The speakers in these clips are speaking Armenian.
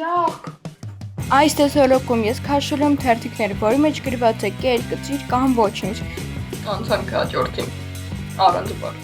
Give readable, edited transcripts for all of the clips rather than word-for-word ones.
Յախ։ Այս տեսոլոգում ես քաշել եմ թերթիկները, որի մեջ գրված է կեր, կծիր կամ ոչինչ։ Անցանք հաջորդին, առանց բար։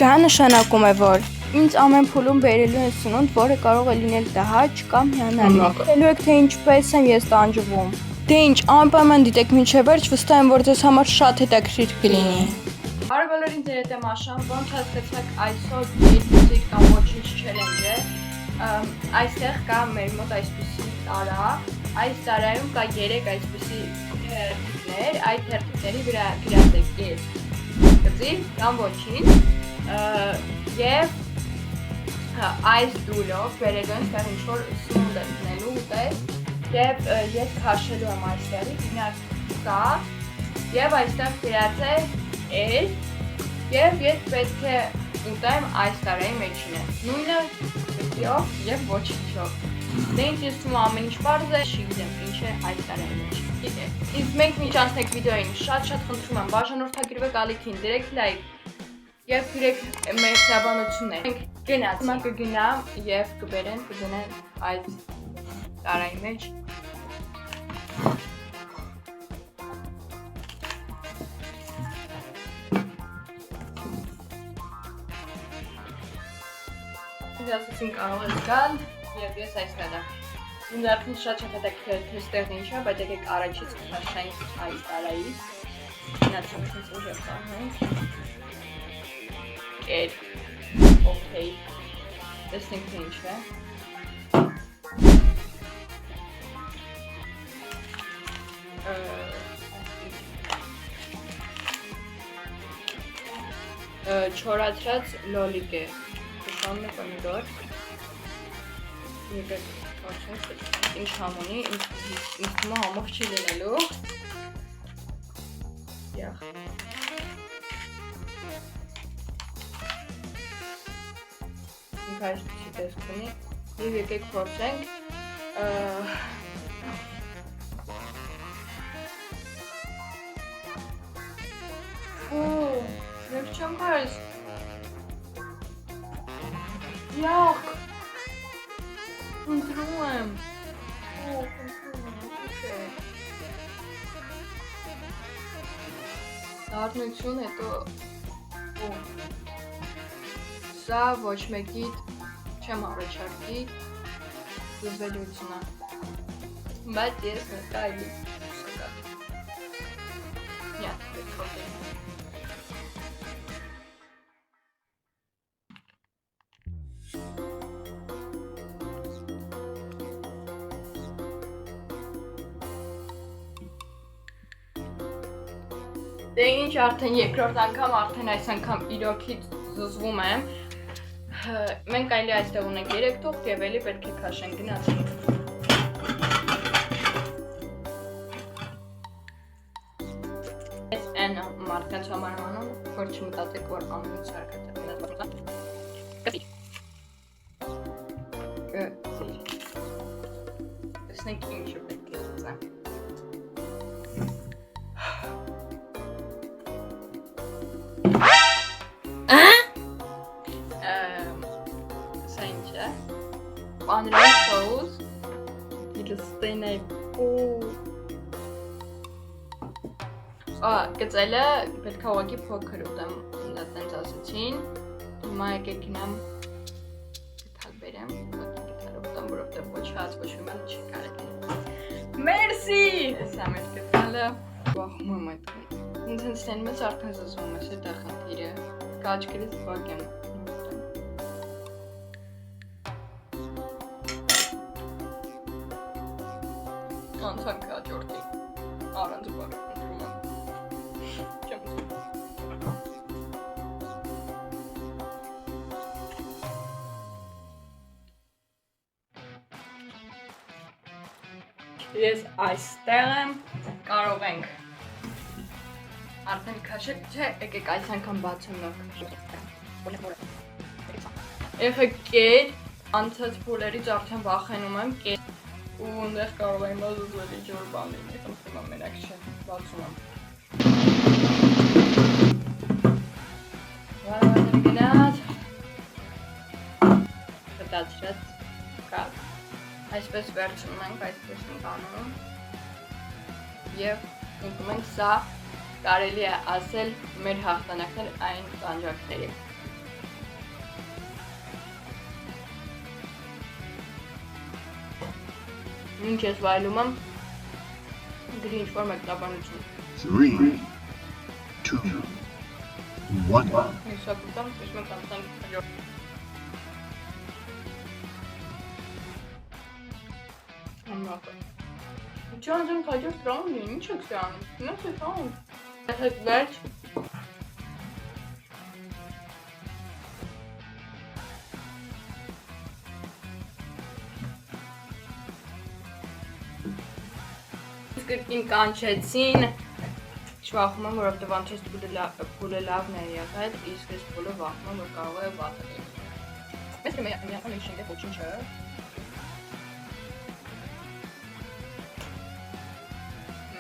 Դա նշանակում է, որ ինձ ամեն փուլում բերելու են սնունդ, որը կարող է լինել տհաճ կամ հիանալի։ Տեսնելու եք, թե ինչպես եմ ես տանջվում։ Դե ինչ, անպայման դիտեք մինչև վերջ, վստահ եմ, որ ձեզ համար շատ հետաքրքիր կլինի։ Բարև բոլորին, ձեր հետ եմ Աշան, ոնց հասկացաք այսօր կեր կամ ոչինչ չելենջը։ Այստեղ կա մեր մոտ այսպիսի տարա, այս տարայում կա 3 այսպիսի թերթիկներ, այդ թերթիկների վրա գրած է կեր, կծիր կամ ոչինչ, եւ այս դուրով բերելու են ստեղ ինչ-որ սնունդ է դնելու ուտես, եւ ես քաշելու եմ այստեղից, ինակ կա, եւ այստեղ գրած է էլ, եւ ես պետք է ուտեմ այս տարայի մեջինը, նույնը կծիրով եւ ոչինչով։ Դե ինձ ես թվում ամեն ինչ պարզ է, չի գիտեմ ինչ է այս տարայի մեջ։ Իսկ մենք մինչ անցնենք վիդեոին, շատ խնդրում եմ, բաժանորդագրվեք ալիքին, դրեք լայք եւ գրեք մեր հրաբանությունները։ Մենք գնաց, հիմա կգնամ եւ կդնեն այս տարայի մեջ։ Ինձ ասացին կարող ես գալ եւ ես այստեղ եմ։ Ինձ արդեն շատ հետաքրքիր է թե այստեղ ինչ է, բայց եկեք առաջից քաշենք այս տարայից։ Գնացինք ինչ է կանենք։ Կեր։ Okay։ Տեսնենք թե ինչ է։ Չորացրած լոլիկ է։ Շանն է պոմիդոր։ Եկեք փոխենք ինչ համ ունի, ինձ թվում է համով չի լինելու։ Յախ։ Ինք այսպիսի տեսք ունի, եւ եկեք փորձենք։ Եվ չեմ պարս։ Յախ, խնդրում եմ, դառնություն հետո, սա ոչ մեկիդ չեմ առաջարկի զզվելությունա, բայց ես ներկա այլի սակա, նյատ պետք հոտել։ Դե ինչ արդեն երկրորդ անգամ, արդեն այս անգամ իրոքից զզվում եմ, մենք այլի այստեղ ունենք 3 թուղթ և էլի պետք է քաշենք, գնացինք։ Ես են մարդկանց համար անում, որ չմտածեք, որ ամեն ինչ սարկատ է։ Կծիր։ Տեսնենք ինչը պետք է զծանք։ Պանրային սոուս, գիտլստեին է գծելը պետք է ուղղակի փոքր ուտեմ, տենց ասեցին, հիմա եկեք գնամ գտալ բերեմ, ուղղակի գտալ ուտեմ, որովհետև ոչ հաց, ոչ հիման չի կարելի։ Մերսի! Ես եմ էտ գտալը, վախում եմ այդ ինձ հենց տենում ես արդեն զզվում ես, էտ է խնդիրը, կաչկերից վակ եմ անցանք հաջորդին, առանց բար խնդրում եմ, չեմ Ես այստեղ եմ, կարող ենք արդեն քաշեք, չէ, եկեք այս անգամ բացեմ նոր Եղեք կեր, անցած փուլերից արդեն վախենում եմ կեր ու ընդեղ կարող եմ զզվել ինչ-որ բան լինի, խնդրում եմ մենակ չէ, բացում եմ Վարավատերը գնաց Խտացրած կալ Այսպես վերցնում ենք, այսպես ենք անում և ինքնում ենք սա կարելի է ասել մեր հաղթանակն այն տանջակների։ Ինչ ես վայելում եմ գրի ինչ-որ մեկնաբանություն։ 3, 2, 1. Հեսա կուտամ, ես մենք անցանք հաջորդ։ Ամրապը։ Ինչ անցանք հաջորդ ռաունդին, ինչ եք սյանում, նոց է ռաունդ։ Հետեք վերջ։ Կրկին կանչեցին, շվախում եմ, որովհետև անչես փուլը լավն է եղել, իսկ ես փուլը վախում եմ, որ կարող է վատը լինել։ Մեզ միական ինչ շենք է ոչինչը։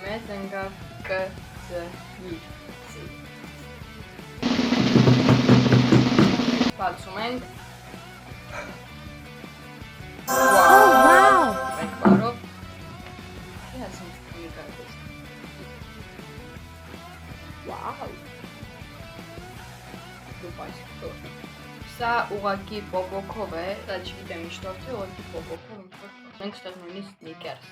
Մեզ ընկա կծիր։ Բացում ենք։ Wow! Մենք բարով։ Wow. Սա ուղակի պոպոքով է, դա չգիտեմ ինչ տորթ է, ուղակի պոպոքով ինչ-որ մենք ստեղ նույնիսկ սնիկերս։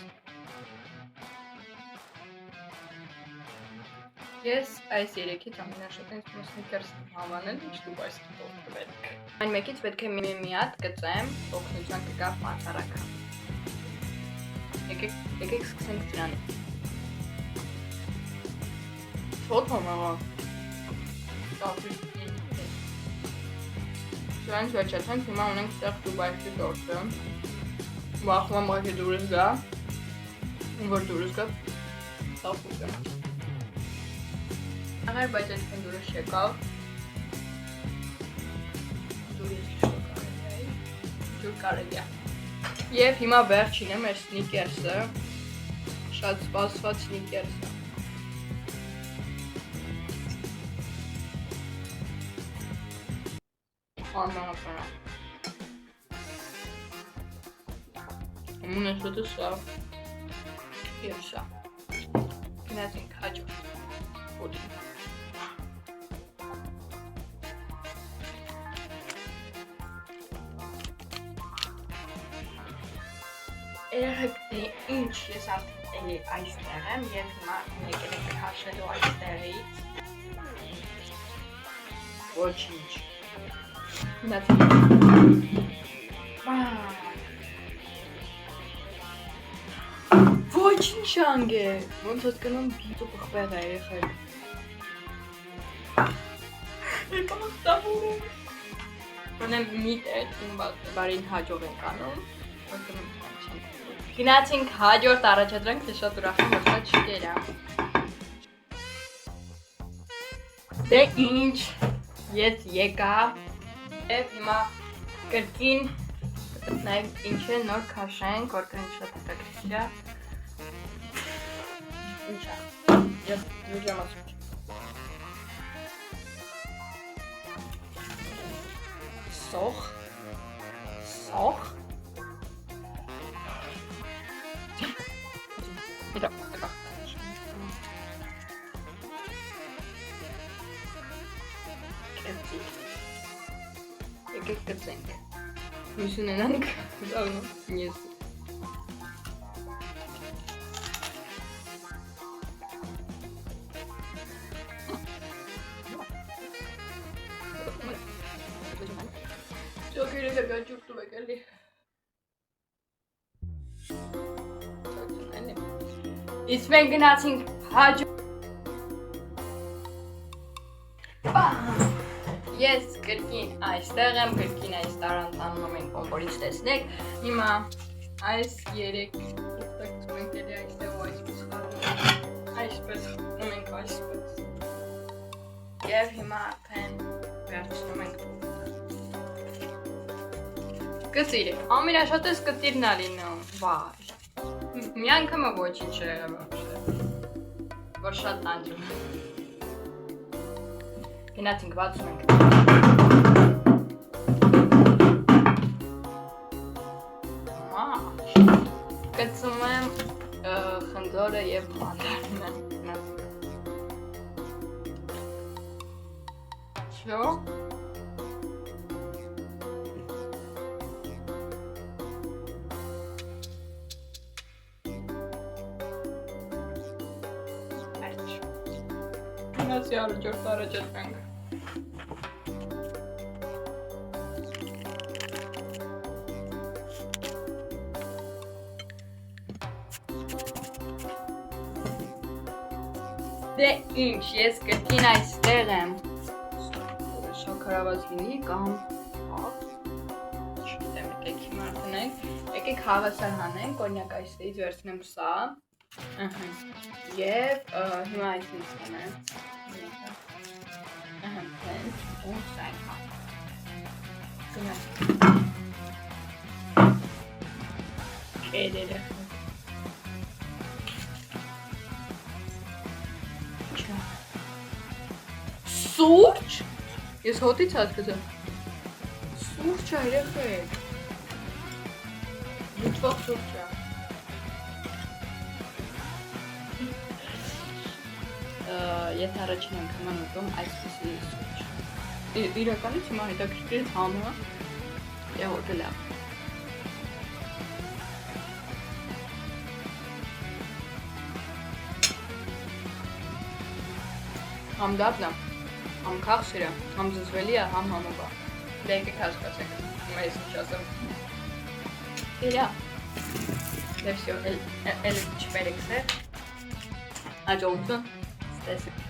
Ես այս երեքից ամենաշատն ինձ սնիկերս հավանել, ինչ դուք այս տորթ կվերք։ Այն մեկից պետք է մի հատ գծեմ, օգնության կգա պանցարական։ Եկեք սկսենք դրանից։ Շոտ հոմաղա։ Սրանց վերջացանք, հիմա ունենք ստեղ դուբայցի տորթը։ Վախում եմ աղի դուրս գա, որ դուրս գա, սաղուս է։ Աղար բայց այսքան դուրս չեկավ։ Դուրս ջուր կարելի է։ Եվ հիմա վերջին է մեր սնիկերսը, շատ սպասված սնիկերսը։ Արմանապարա։ Ամուն ես ոտը սա և սա։ Գնացինք հաջորդ ոտին։ Երեխեք ինչ ես արդեն այստեղ եմ և հիմա եկել եք քաշելու այստեղից։ Ոչինչ։ Ոչինչ անգ է, ոնց հասկանում բիծու պխպեղ է երեխեք։ Եկամ ստավում եմ։ Ոնեմ միտ է, բարին հաջող ենք անում։ Գնացինք հաջորդ առաջադրանք, թե շատ ուրախ եմ, որ սա չկերա։ Դե ինչ, ես եկա և հիմա կրկին նայեք ինչ է նոր քաշենք, որքան շատ հետաքրքիր է։ Ինչ է, ես դուժեմ ասում։ Սոխ։ Եկեք կծենք, մյուս ունենանք, զավնում ես։ Ճոքերը դեպյա ջուրտում եք էլի։ Իսկ մենք գնացինք հաջորդ։ Ես կրկին այստեղ եմ, կրկին այս տարանտանում ենք կոմպորից տեսնեք, հիմա այս երեք ուղտակցում ենք էլի այստեղ ու այսպես խարում, այսպես խնում ենք այսպես, և հիմա արդեն վերջնում ենք կծիր է, ամենաշատես կծիրն է լինում, վայ, մի անգամը ոչինչ է որ շատ տանջում է, գնացինք բացում ենք, Կծում եմ խնձորը և մանդարինը։ Всё։ Հնացի առաջորդ առաջատվենք։ Դե ինչ, ես կրկին այստեղ եմ։ Շաքարավազ լինի կամ հավ։ Չգիտեմ, եկեք հիմա տնենք։ Եկեք հավասար հանենք, օրինակ այստեղից վերցնեմ սա։ Եվ հիմա այսպես անեմ։ ու սայն հա։ Գնանք։ Կերերը։ Սուրճ։ Ես հոտից հասկացա։ Սուրճ է երեխեք։ Լուծվող սուրճ է։ Ես առաջին անգամ եմ ուտում այսպիսի սուրճ։ Իրականից հիմա հետաքրքիր համը է հոտը լավ։ Համ դապն է, համ քաղցր է, համ զզվելի է, համ համով է։ Դե եկեք հասկացեք, հիմա ես ինչ ասեմ։ Իրա։ Դե վсё, էլ չպերեքսեր։ Հաջողություն, ստեսեք։